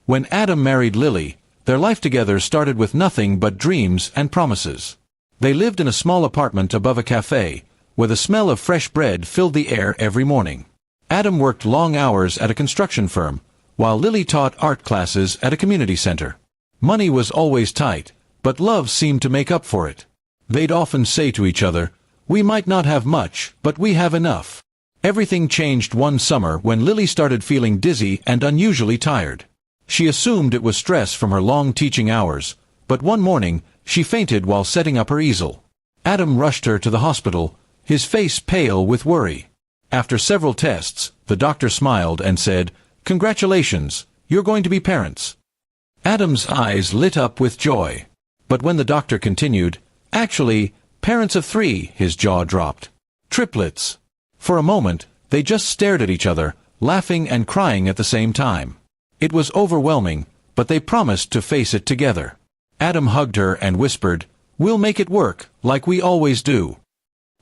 When Adam married Lily, their life together started with nothing but dreams and promises. They lived in a small apartment above a cafe, where the smell of fresh bread filled the air every morning. Adam worked long hours at a construction firm, while Lily taught art classes at a community center. Money was always tight, but love seemed to make up for it. They'd often say to each other, "We might not have much, but we have enough." Everything changed one summer when Lily started feeling dizzy and unusually tired. She assumed it was stress from her long teaching hours, but one morning, she fainted while setting up her easel. Adam rushed her to the hospital, his face pale with worry. After several tests, the doctor smiled and said, "Congratulations, you're going to be parents." Adam's eyes lit up with joy. But when the doctor continued, "Actually, parents of 3, his jaw dropped. Triplets. For a moment, they just stared at each other, laughing and crying at the same time. It was overwhelming, but they promised to face it together. Adam hugged her and whispered, "We'll make it work, like we always do."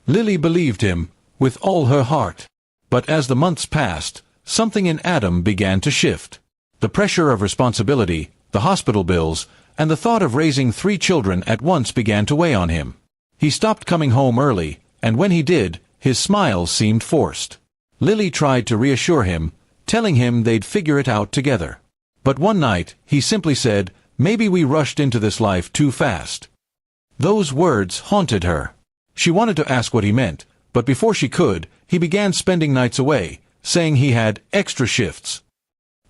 Lily believed him, with all her heart. But as the months passed, something in Adam began to shift. The pressure of responsibility, the hospital bills, and the thought of raising 3 children at once began to weigh on him. He stopped coming home early, and when he did, his smile seemed forced. Lily tried to reassure him, telling him they'd figure it out together. But one night, he simply said, "Maybe we rushed into this life too fast." Those words haunted her. She wanted to ask what he meant, but before she could, he began spending nights away, saying he had extra shifts.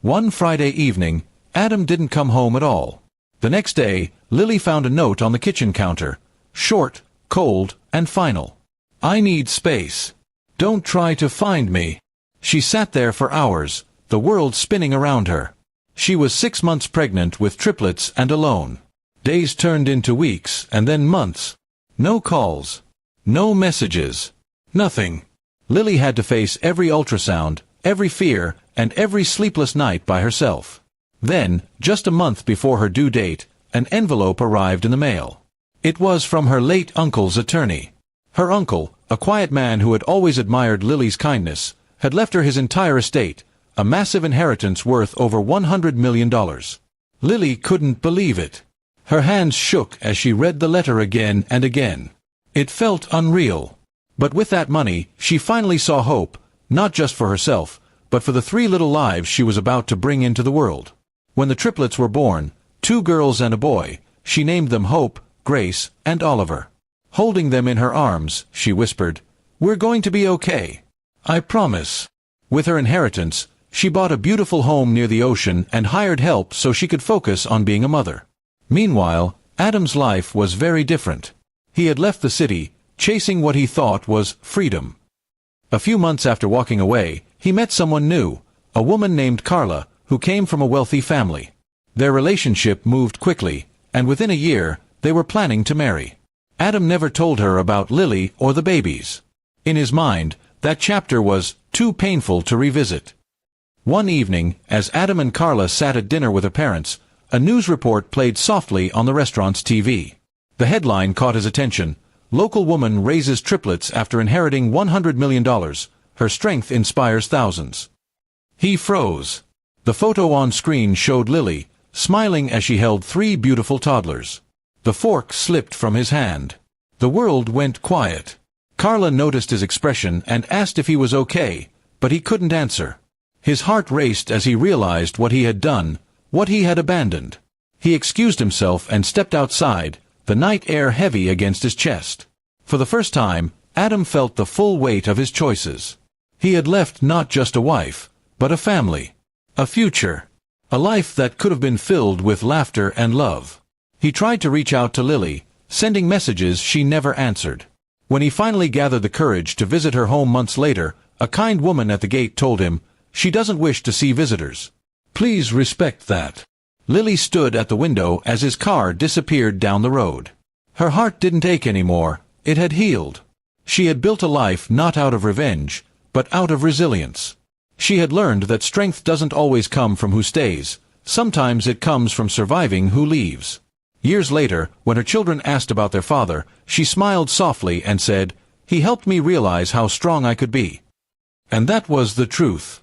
One Friday evening, Adam didn't come home at all. The next day, Lily found a note on the kitchen counter. Short, cold, and final. "I need space. Don't try to find me." She sat there for hours, the world spinning around her. She was 6 months pregnant with triplets and alone. Days turned into weeks and then months. No calls. No messages. Nothing. Lily had to face every ultrasound, every fear, and every sleepless night by herself. Then, just a month before her due date, an envelope arrived in the mail. It was from her late uncle's attorney. Her uncle, a quiet man who had always admired Lily's kindness, had left her his entire estate, a massive inheritance worth over $100 million. Lily couldn't believe it. Her hands shook as she read the letter again and again. It felt unreal. But with that money, she finally saw hope, not just for herself, but for the 3 little lives she was about to bring into the world. When the triplets were born, 2 girls and a boy, she named them Hope, Grace, and Oliver. Holding them in her arms, she whispered, "We're going to be okay. I promise." With her inheritance, she bought a beautiful home near the ocean and hired help so she could focus on being a mother. Meanwhile, Adam's life was very different. He had left the city, chasing what he thought was freedom. A few months after walking away, he met someone new, a woman named Carla, who came from a wealthy family. Their relationship moved quickly, and within a year, they were planning to marry. Adam never told her about Lily or the babies. In his mind, that chapter was too painful to revisit. One evening, as Adam and Carla sat at dinner with her parents, a news report played softly on the restaurant's TV. The headline caught his attention. "Local woman raises triplets after inheriting $100 million. Her strength inspires thousands." He froze. The photo on screen showed Lily, smiling as she held 3 beautiful toddlers. The fork slipped from his hand. The world went quiet. Carla noticed his expression and asked if he was okay, but he couldn't answer. His heart raced as he realized what he had done, what he had abandoned. He excused himself and stepped outside, the night air heavy against his chest. For the first time, Adam felt the full weight of his choices. He had left not just a wife, but a family, a future, a life that could have been filled with laughter and love. He tried to reach out to Lily, sending messages she never answered. When he finally gathered the courage to visit her home months later, a kind woman at the gate told him, "She doesn't wish to see visitors. Please respect that." Lily stood at the window as his car disappeared down the road. Her heart didn't ache anymore, it had healed. She had built a life not out of revenge, but out of resilience. She had learned that strength doesn't always come from who stays, sometimes it comes from surviving who leaves. Years later, when her children asked about their father, she smiled softly and said, "He helped me realize how strong I could be." And that was the truth.